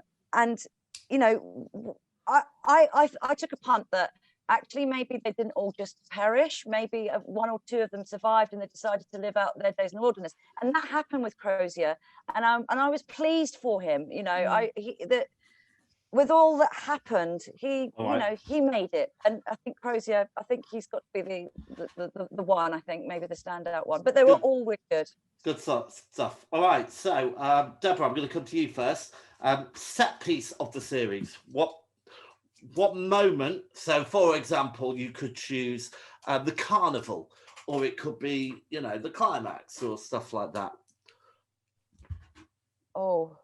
took a punt that actually maybe they didn't all just perish. Maybe 1 or 2 of them survived and they decided to live out their days in the wilderness. And that happened with Crozier. And I was pleased for him. With all that happened, he made it. And I think Crozier, he's got to be the one. I think maybe the standout one. But they were all really good. Good stuff. All right. So Deborah, I'm going to come to you first. Set piece of the series. What moment? So, for example, you could choose the carnival, or it could be, the climax or stuff like that. Oh,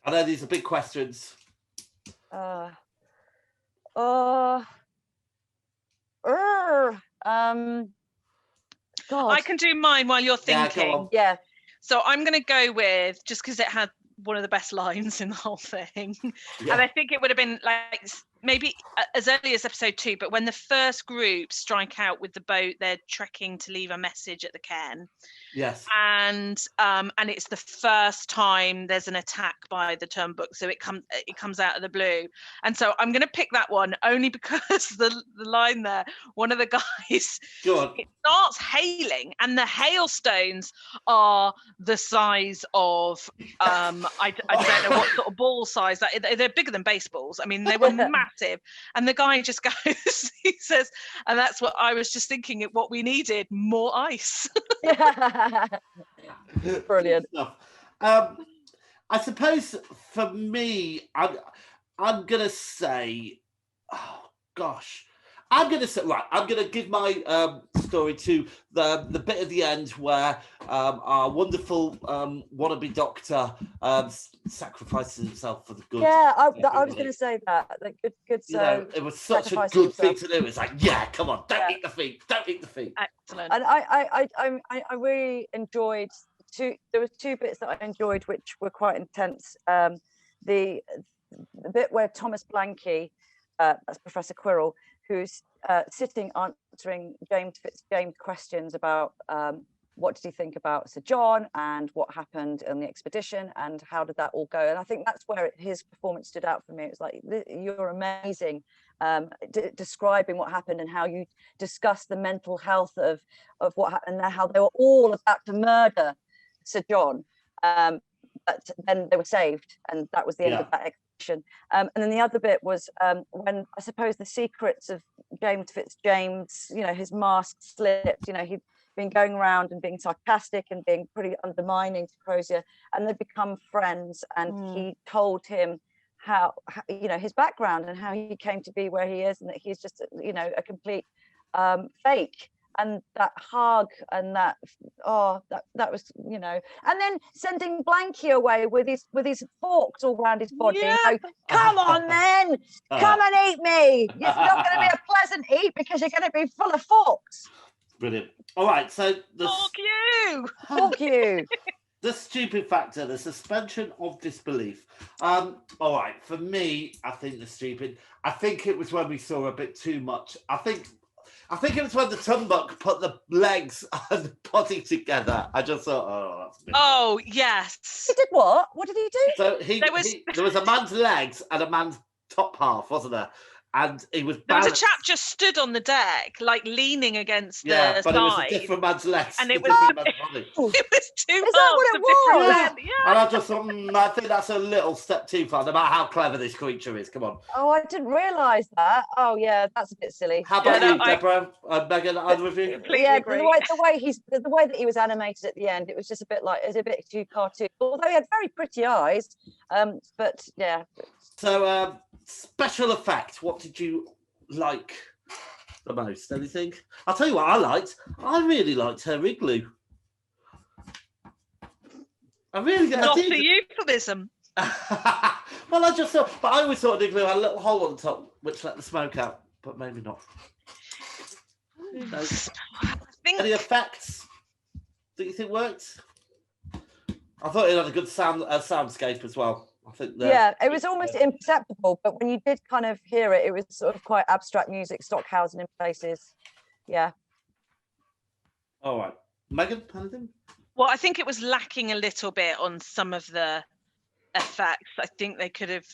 I know these are big questions. God. I can do mine while you're thinking. Yeah. So I'm going to go with, just because it had one of the best lines in the whole thing, Yeah. and I think it would have been like maybe as early as episode 2, but when the first group strike out with the boat, they're trekking to leave a message at the cairn. Yes. And it's the first time there's an attack by the Turnbuck, so it comes out of the blue. And so I'm going to pick that one only because the line there, one of the guys, it starts hailing, and the hailstones are the size of I don't know what sort of ball size. They're bigger than baseballs. I mean, they were massive. And the guy just goes, he says, and that's what I was just thinking, what we needed, more ice. Brilliant. I suppose for me, I'm gonna say, oh gosh, I'm gonna give my story to the bit at the end where our wonderful wannabe doctor sacrifices himself for the good. Yeah, I was going to say that. Like, good. So it was such a good thing to do. It's like, yeah, come on, don't eat the feet, don't eat the feet. Excellent. And I really enjoyed there were 2 bits that I enjoyed, which were quite intense. The bit where Thomas Blanky, that's Professor Quirrell, who's sitting answering James Fitzjames questions about what did he think about Sir John and what happened on the expedition and how did that all go. And I think that's where his performance stood out for me. It was like, you're amazing, describing what happened and how you discussed the mental health of what happened and how they were all about to murder Sir John. But then they were saved, and that was the end of that expedition. And then the other bit was when I suppose the secrets of James Fitzjames, his mask slipped, he'd been going around and being sarcastic and being pretty undermining to Crozier, and they'd become friends, and he told him how his background and how he came to be where he is, and that he's just a complete fake. And that hug and that was, and then sending Blanky away with his forks all around his body. Come on then, come and eat me. It's not going to be a pleasant eat because you're going to be full of forks. Brilliant. All right, so Fuck you. The stupid factor, the suspension of disbelief. All right, for me, I think I think it was when we saw a bit too much. I think it was when the Turnbuck put the legs and the body together. I just thought, that's a bit... Oh, yes. He did what? What did he do? So there was a man's legs and a man's top half, wasn't there? And he was there was a chap just stood on the deck, like leaning against the side. But it was a different man's legs. And it was it was two Is that what it was? Yeah. And I just thought, I think that's a little step too far, no matter how clever this creature is. Come on. Oh, I didn't realise that. Oh, yeah, that's a bit silly. How about you, Deborah? Megan, either of you? Yeah, the way that he was animated at the end, it was just a bit too cartoon. Although he had very pretty eyes, but yeah. So, special effect. What did you like the most? Anything? I'll tell you what I liked. I really liked her igloo. I really did. Not a euphemism. Well, I just thought, but I always thought an igloo had a little hole on the top which let the smoke out, but maybe not. No. Any effects that you think worked? I thought it had a good soundscape as well. I think it was almost imperceptible, but when you did kind of hear it, it was sort of quite abstract music, Stockhausen in places. Yeah. All right. Megan, anything? Well, I think it was lacking a little bit on some of the effects. I think they could have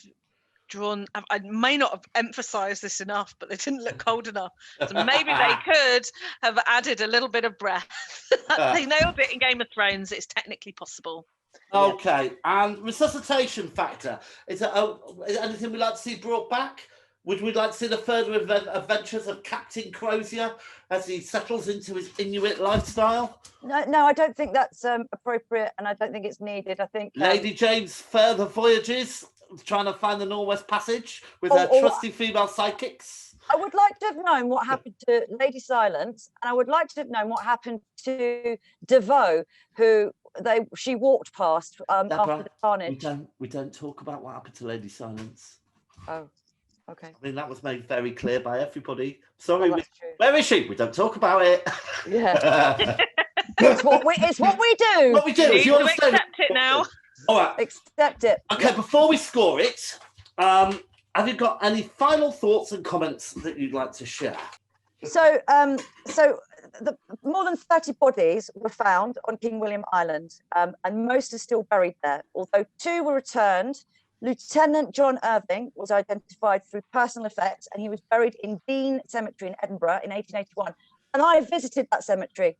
drawn, I may not have emphasized this enough, but they didn't look cold enough. So maybe they could have added a little bit of breath. They nailed it in Game of Thrones. It's technically possible. Okay, and resuscitation factor. Is there anything we'd like to see brought back? Would we like to see the further adventures of Captain Crozier as he settles into his Inuit lifestyle? No, I don't think that's appropriate, and I don't think it's needed. I think Lady Jane's further voyages, trying to find the Northwest Passage with her trusty female psychics. I would like to have known what happened to Lady Silence, and I would like to have known what happened to Devoe, who she walked past after the carnage. We don't talk about what happened to Lady Silence. Oh, okay. I mean, that was made very clear by everybody. Sorry, where is she? We don't talk about it. Yeah. It's what we do. What we do, Need if you to understand. accept it now. All right. Accept it. Okay, before we score it, have you got any final thoughts and comments that you'd like to share? So, more than 30 bodies were found on King William Island, and most are still buried there. Although 2 were returned, Lieutenant John Irving was identified through personal effects, and he was buried in Dean Cemetery in Edinburgh in 1881. And I visited that cemetery.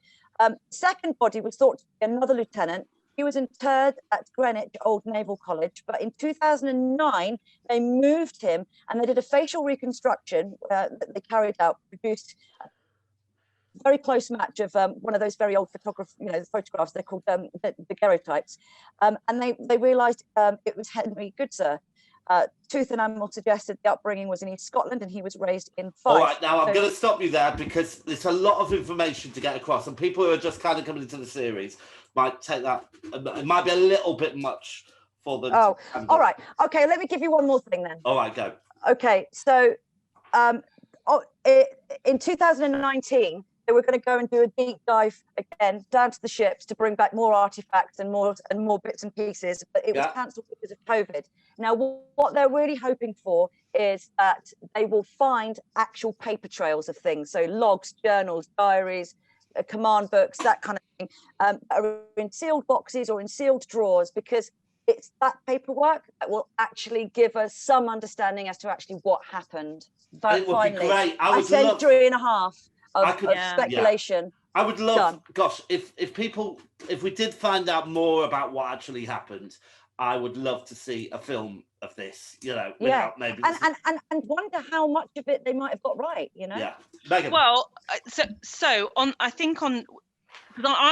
Second body was thought to be another lieutenant. He was interred at Greenwich Old Naval College, but in 2009, they moved him and they did a facial reconstruction that they carried out, produced a very close match of one of those very old photographs. They're called the daguerreotypes. And they realized it was Henry Goodsir. Tooth and Animal suggested the upbringing was in East Scotland and he was raised in Fife. All right, now I'm going to stop you there because there's a lot of information to get across, and people who are just kind of coming into the series might take that. It might be a little bit much for them. Oh, all right. Okay, let me give you one more thing then. All right, go. Okay, so in 2019, they were going to go and do a deep dive again down to the ships to bring back more artifacts and more bits and pieces, but it was cancelled because of COVID. Now, what they're really hoping for is that they will find actual paper trails of things, so logs, journals, diaries, command books, that kind of thing, are in sealed boxes or in sealed drawers, because it's that paperwork that will actually give us some understanding as to actually what happened. It would be great. I would a century and a half of speculation. I would love, gosh, if we did find out more about what actually happened, I would love to see a film of this, without maybe. And wonder how much of it they might have got right, Yeah. Megan. Well, so I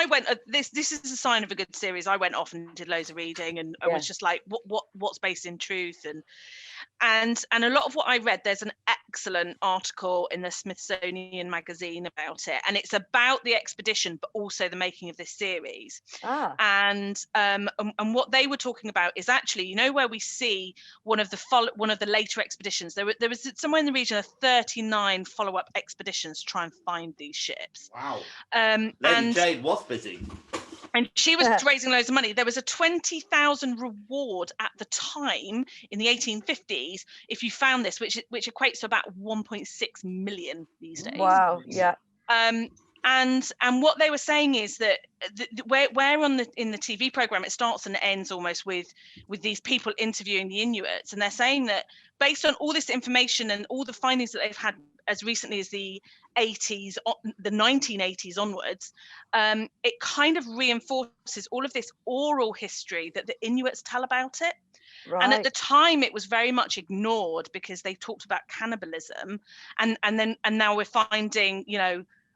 went. This is a sign of a good series. I went off and did loads of reading, and I was just like, what's based in truth, and a lot of what I read. There's an excellent article in the Smithsonian magazine about it, and it's about the expedition, but also the making of this series. And what they were talking about is actually, where we see one of the later expeditions. There was somewhere in the region of 39 follow-up expeditions to try and find these ships. Wow. Lady Jane was busy. And she was raising loads of money. There was a 20,000 reward at the time in the 1850s if you found this, which equates to about 1.6 million these days. Wow, yeah. And what they were saying is that where in the TV program it starts and ends almost with these people interviewing the Inuits, and they're saying that based on all this information and all the findings that they've had as recently as the 80s, the 1980s onwards, it kind of reinforces all of this oral history that the Inuits tell about it. Right. And at the time, it was very much ignored because they talked about cannibalism, and now we're finding,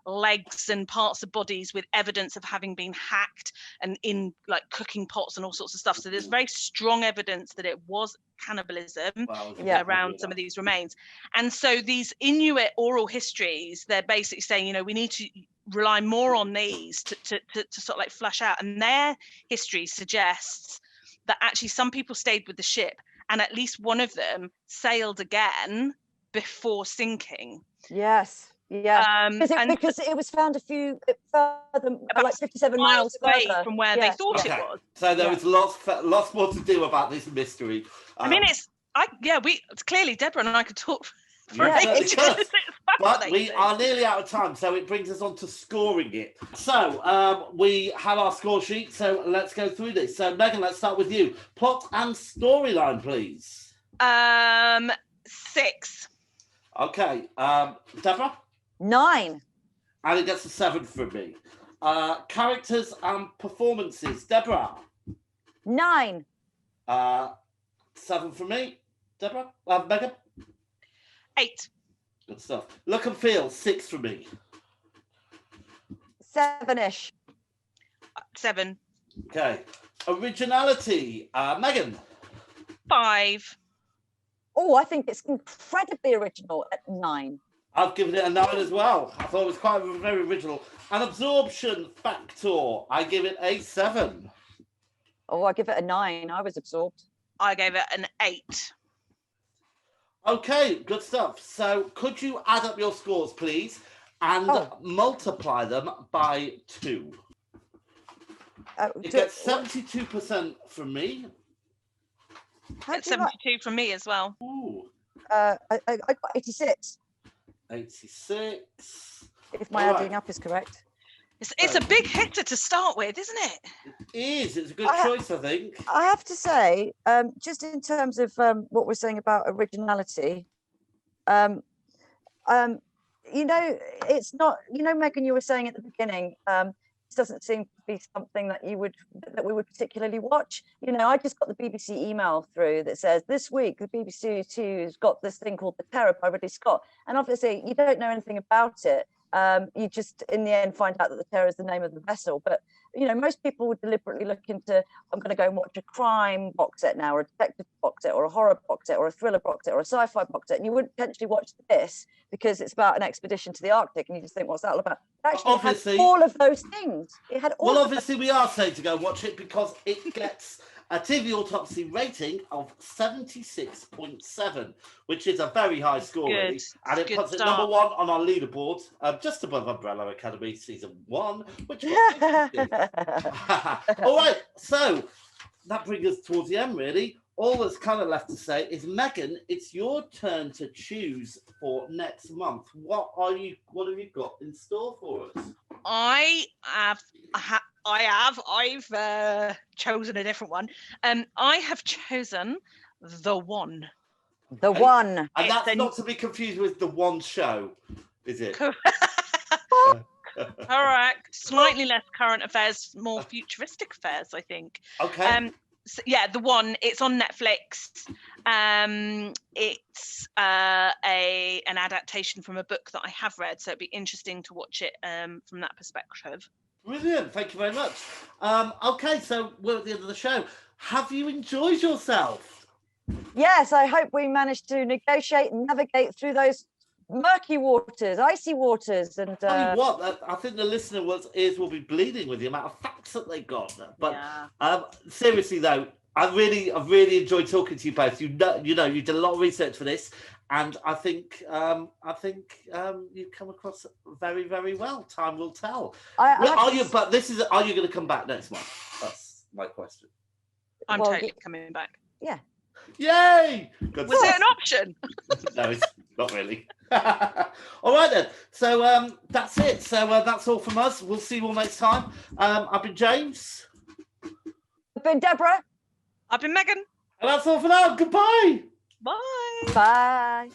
legs and parts of bodies with evidence of having been hacked and in like cooking pots and all sorts of stuff. So there's very strong evidence that it was cannibalism around some of these remains. And so these Inuit oral histories, they're basically saying, we need to rely more on these to sort of like flush out. And their history suggests that actually some people stayed with the ship and at least one of them sailed again before sinking. Yes. Yeah, because it was found a few further, like 57 miles away further from where they thought it was. So there was lots more to do about this mystery. It's clearly Deborah and I could talk for ages. But we are nearly out of time, so it brings us on to scoring it. So we have our score sheet, so let's go through this. So Megan, let's start with you. Plot and storyline, please. 6. Okay, Deborah? 9. And it gets a 7 from me. Characters and performances. Deborah? 9. 7 from me. Deborah? Megan? 8. Good stuff. Look and feel. 6 from me. 7-ish. 7. Okay. Originality. Megan? 5. Oh, I think it's incredibly original at 9. I've given it a 9 as well. I thought it was quite very original. An absorption factor. I give it a 7. Oh, I give it a 9. I was absorbed. I gave it an 8. Okay, good stuff. So could you add up your scores, please, and multiply them by 2? It gets 72% from me. How It's do you like- 72 from me as well. Ooh, I got 86, 86. if my All right. adding up is correct. It's a big hitter to start with, isn't it? It is. It's a good I ha- choice, I think. I have to say, just in terms of what we're saying about originality, you know, it's not, you know, Megan, you were saying at the beginning, this doesn't seem to be something that we would particularly watch. You know, I just got the BBC email through that says this week the BBC Two's got this thing called The Terror by Ridley Scott, and obviously you don't know anything about it. You just in the end find out that The Terror is the name of the vessel. But you know, most people would deliberately look into, I'm going to go and watch a crime box set now, or a detective box set, or a horror box set, or a thriller box set, or a sci-fi box set. And you wouldn't potentially watch this because it's about an expedition to the Arctic, and you just think, what's that all about? But actually, it Obviously- had all of those things. It had all Well, of obviously, we are saying to go watch it because it gets a TV Autopsy rating of 76.7, which is a very high score, really. Good. And it Good puts it start. number 1 on our leaderboard, just above Umbrella Academy Season 1, which got 50. All right, so that brings us towards the end, really. All that's kind of left to say is, Megan, it's your turn to choose for next month. What have you got in store for us? I've chosen a different one. I have chosen The One. The One. And that's It's a- not to be confused with The One Show, is it? Correct. Slightly less current affairs, more futuristic affairs, I think. Okay. So, yeah, The One. It's on Netflix. It's an adaptation from a book that I have read, so it'd be interesting to watch it from that perspective. Brilliant. Thank you very much. Okay, so we're at the end of the show. Have you enjoyed yourself? Yes, I hope we managed to negotiate and navigate through those murky waters, icy waters, and Tell you what, I think the listener ears will be bleeding with the amount of facts that they got. But seriously though, I really enjoyed talking to you both. You know, you did a lot of research for this, and I think you've come across very, very well. Time will tell. Are you going to come back next month? That's my question. I'm Well, totally coming back. Yeah. Yay! Good Was stuff. it an option? No, it's not really. All right then. So that's it. So that's all from us. We'll see you all next time. I've been James. I've been Deborah. I've been Megan. And that's all for now. Goodbye. Bye. Bye.